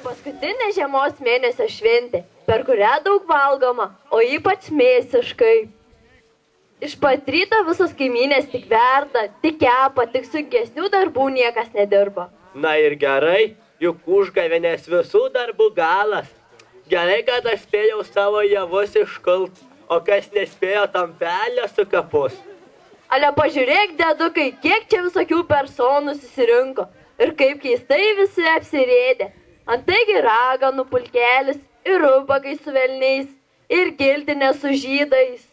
Paskutinė žiemos mėnesio šventė, per kurią daug valgoma, o ypač mėsiškai. Iš pat ryto visos kaimynės tik verda, tik kepa, tik sunkesnių darbų niekas nedirba. Na ir gerai, juk užgavėnės visų darbų galas. Gerai, kad aš spėjau savo javus iškult, o kas nespėjo, tam pelę sukapus. Ale pažiūrėk, dedukai, kiek čia visokių personų susirinko ir kaip keistai visi apsirėdė. Antaigi raganų pulkelis ir ubagai su velniais ir giltinė su žydais.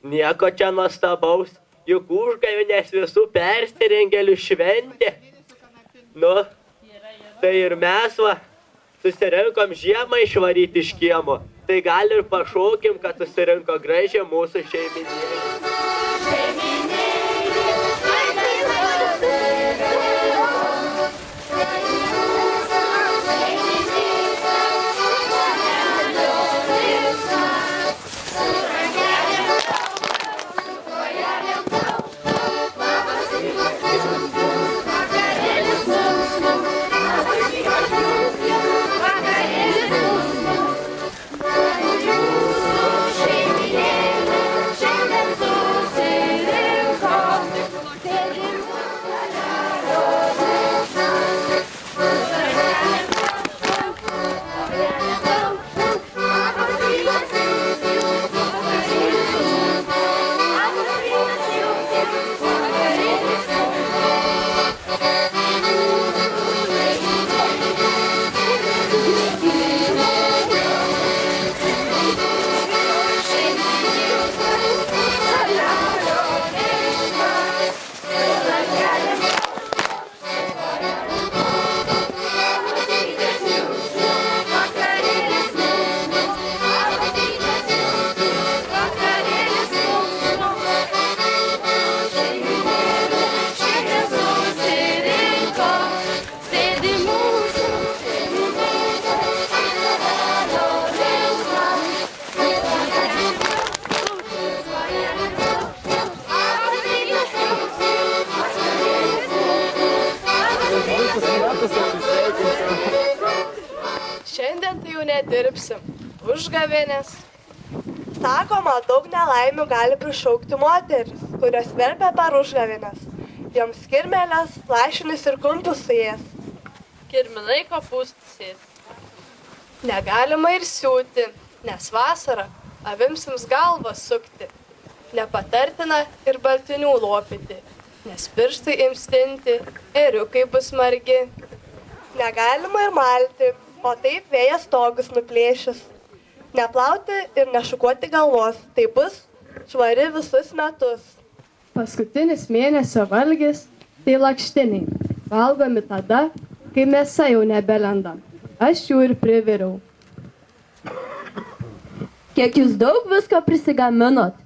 Nieko čia nuostabaus, juk užgavėnės visų persirengėlių šventė. Nu, tai ir mes susirinkom žiemą išvaryti iš kiemo. Tai gal ir pašaukim, kad susirinko gražią mūsų šeiminėlį. Šiandien tai jau nedirbsim. Užgavėnės. Sakoma, daug nelaimių gali prišaukti moteris, kurios verpia per užgavėnes. Joms kirmelės, lašinius ir kumpus suės. Kirminai kopūstus ės. Negalima ir siūti, nes vasarą avims jums galvą sukti. Nepatartina ir baltinių lopyti, nes pirštai ims tinti, ėriukai bus margi. Negalima ir malti, o taip vėjas stogus nuplėšis. Neplauti ir nešukuoti galvos, tai bus švari visus metus. Paskutinis mėnesio valgis tai lakštiniai. Valgomi tada, kai mėsa jau nebelenda. Aš jų ir priviriau. Kiek jūs daug visko prisigaminot,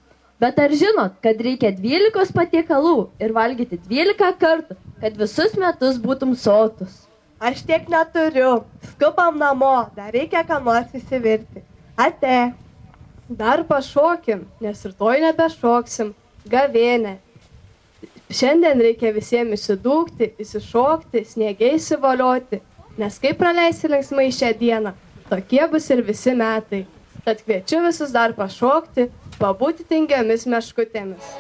bet ar žinot, kad reikia 12 patiekalų ir valgyti 12 kartų, kad visus metus būtum sotus? Aš tiek neturiu. Skubam namo, dar reikia ką nors įsivirti. Ate. Dar pašokim, nes rytoj nebešoksim. Gavėnė. Šiandien reikia visiems įsidūkti, įsišokti, sniegiai įsivolioti, nes kaip praleisi linksmai šią dieną, tokie bus ir visi metai. Tad kviečiu visus dar pašokti, pabūti tingiomis meškutėmis.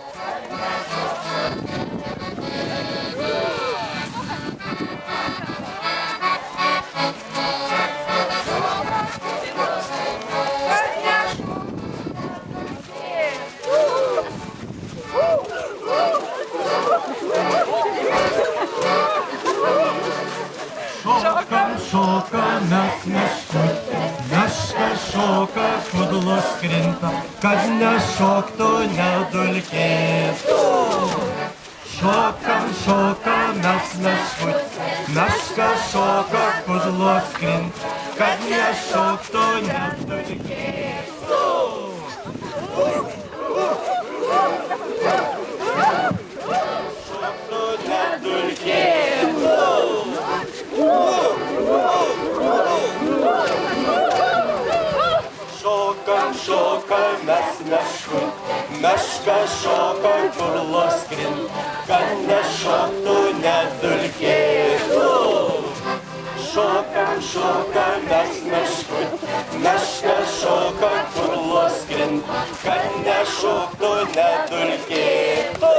kad nešoktų, nedulkėtų. Šokam, šokam, mes meškutė, meška šoka, kudlos krint, kad nešoktų, nedulkėtų. Šoktų, nedulkėtų. Šokam, šokam, mes meškutė, meška šoka, kudlos krint, kad nešoktų, nedulkėtų. Šokam, šokam, mes meškutė, meška šoka, kudlos krint, kad nešoktų, nedulkėtų.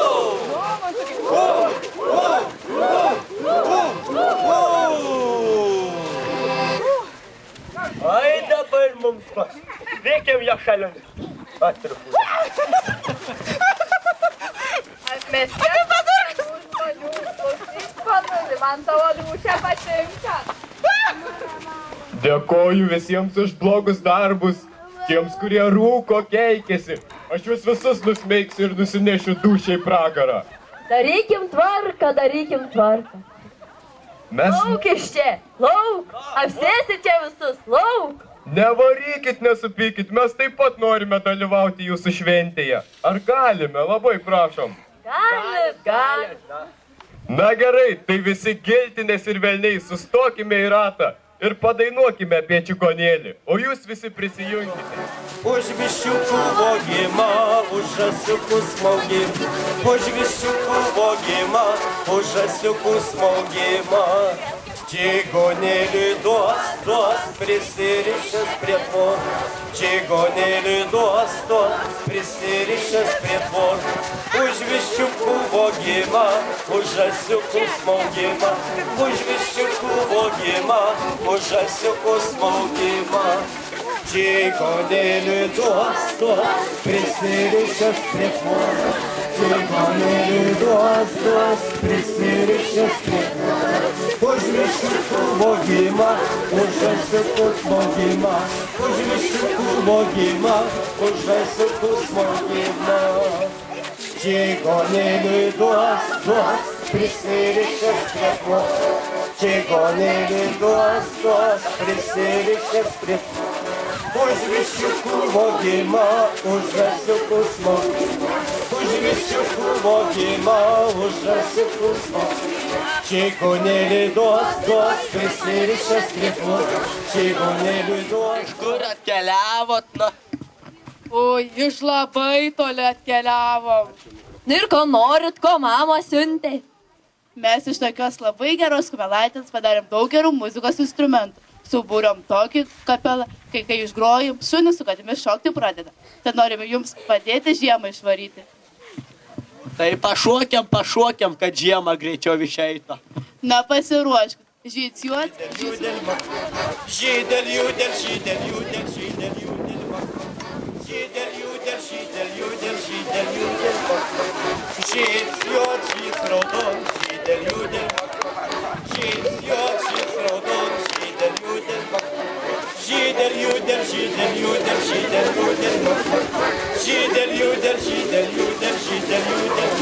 Ai, dabar mums pas. Veikiam ją šalin. Atrupų. Mes čia padarkų žmonių, klausyk, panuli, man tavo dūšia patinka. Dėkoju visiems už blogus darbus, tiems, kurie rūko, keikėsi. Aš jūs visus nusmeigsiu ir nusinešiu dūšiai pragarą. Darykim tvarką, darykim tvarką. Mes Lauk iš čia, lauk, apsėsi čia visus, lauk. nevarykit, nesupykit, mes taip pat norime dalyvauti jūsų šventėje. Ar galime? Labai prašom. Galit. Na gerai, tai visi giltinės ir velniai, sustokime į ratą ir padainuokime apie čigonėlį, o jūs visi prisijunkite. Už viščiukų vogimą, už žąsiukų smaugimą, už viščiukų vogimą, už žąsiukų smaugimą. Čigonėliui duos, prisirišęs prie tvorų. Čigonėliui duos, prisirišęs prie tvorų. Už viščiukų vogimą, už žąsiukų smaugimą, už viščiukų vogimą, už žąsiukų smaugimą. Čigonėliui duos, prisirišęs prie tvorų. Čigonėliui duos, prisirišęs prie tvorų. Už viščiukų vogimą, už žąsiukų smogimą, už viščiukų vogimą, už žąsiukų smogimą. Čigonėliui duos, prisirišęs prie tvorų. Čigonėliui duos, prisirišęs prie tvorų. Už viščiukų vogimą, už žąsiukų smogimą, už viščiukų vogimą, už žąsiukų smogimą. Čigonėliui duos, prisirišęs prie tvorų. Čigonėliui duos. Kur atkeliavot, na? Oi, iš labai toli atkeliavom. Ir ko norit, ko mama siuntė? Mes iš tokios labai geros kumelaitės padarėm daug gerų muzikos instrumentų. Subūrėm tokį kapelą, kai išgrojim, šunys su katimis šokti pradeda. Tad norime jums padėti žiemą išvaryti. Tai pašokiam, kad žiemą greičiau išeitų. Na pasiruoškit, žyciuot. Žydel, žydel, judel, žydel, judel, žydel, judel, žydel, judel, žydel, judel, žydel, judel, žyciuot, žyc raudon, žydel, judel, žyciuot, žyc raudon, žydel, judel, žydel, judel, žydel, judel, žydel, judel, žydel, judel, žydel, judel, žydel, judel,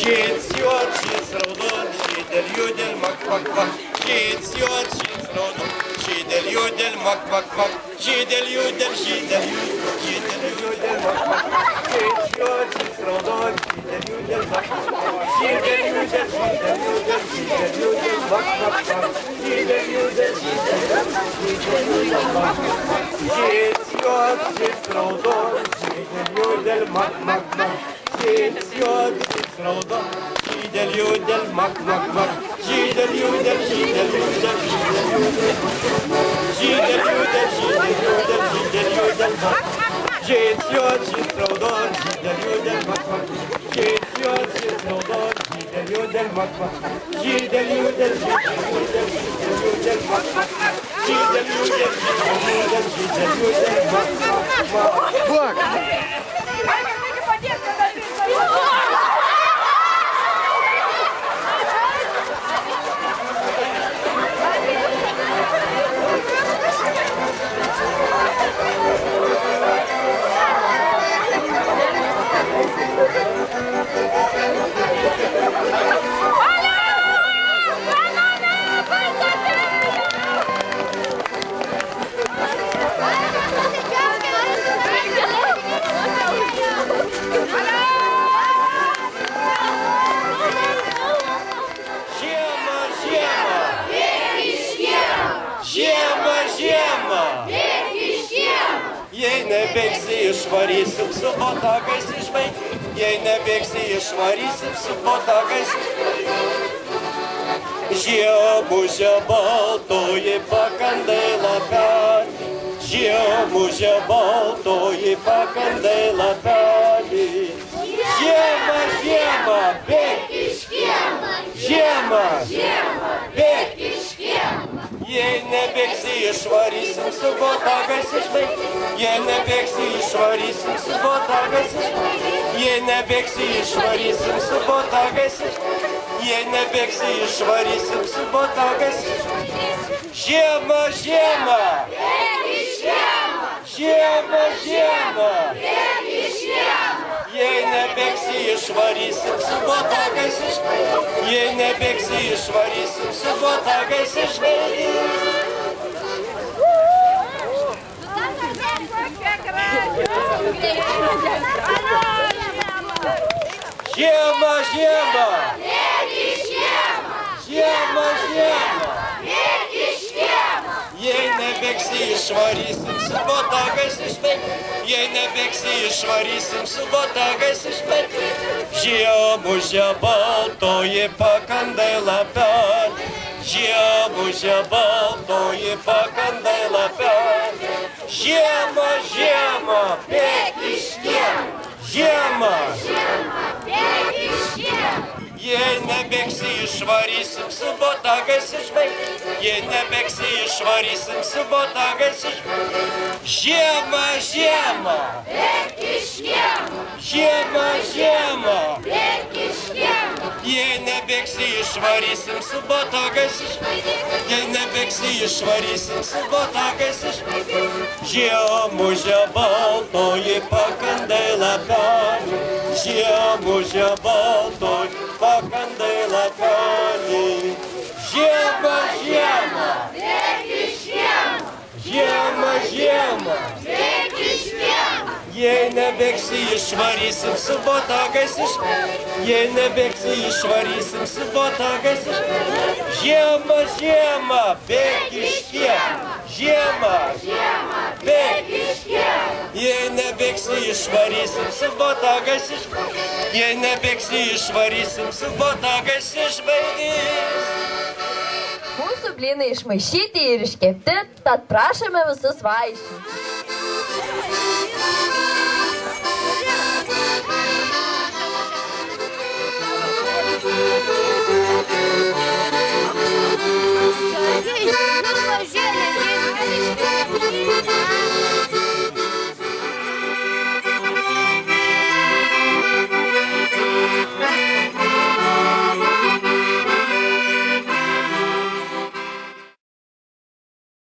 žyciuot, žyc raudon, žydel, judel, žyciuot, žyc raudon, žydel, judel, žydel, judel, žydel, žydel, judel, žyciuot, žyc raudon, žydel, judel, žydel, judel, žydel, judel, žydel, judel, žydel, judel, žyciuot, žyc raudon, žydel, judel, žyciuot, žyc raudon, žydel, judel, žydel, judel, žydel, judel, žydel, judel, žydel, judel, žyciuot, žyc raudon, žydel, judel, žyciuot, žyc raudon, žydel, judel, žydel, judel, žydel, nebėgsi išvarysim su botagais išvaikti. Jei nebėgsi išvarysim su botagais išvaikti. Žiemužė baltoji pakandai lapelį. Žiemužė baltoji pakandai lapelį. Žiema, žiema, bėk iš kiemo. Žiema, žiema, bėk iš kiemo. Jei nebėgsi išvarysim su botagais išvaikti. Jei nebėgsi išvarysim su botagais išvaikti. Jei nebėgsi išvarysim su botagais išvaikti. Jei nebėgsi išvarysim su botagais išvaikti. Žiema, žiema, bėk iš kiemo. Žiema, žiema, bėk iš kiemo. Jei nebėgsi išvarysim su botagais išvaikti. Jei nebėgsi išvarysim su botagais išvaikti. Žiema, žiema, bėk iš kiemo. Žiema, žiema, bėk iš kiemo. Jei nebėgsi išvarysim su botagais išvaikti. Jei nebėgsi išvarysim su botagais išvaikti. Žiemužė baltoji pakandai lapelį. Žiemužė baltoji pakandai lapelį. Žiema, žiema, bėk iš kiemo. Žiema, žiema, bėk iš kiemo. Jei nebėgsi išvarysim su botagais išvaikti. Jei nebėgsi išvarysim su botagais išvaikti. Žiema, žiema, bėk iš kiemo. Žiema, žiema, bėk iš kiemo. Jei nebėgsi išvarysim su botagais išvaikti. Jei nebėgsi išvarysim su botagais išvaikti. Žiemužė baltoji pakandai lapelį. Žiemužė baltoji pakandai lapelį. Žiema, žiema, bėk iš kiemo. Žiema, žiema, bėk iš kiemo. Jei nebėgsi išvarysim su botagais išvaikti. Jei nebėgsi išvarysim su botagais išvaikti. Žiema, žiema, bėk iš kiemo. Žiema, žiema, bėk iš kiemo. Jei nebėgsi išvarysim su botagais išvaikti. Jei nebėgsi išvarysim su botagais išvaikti. Mūsų blynai išmaišyti ir iškepti, tad prašome visus vaišinti.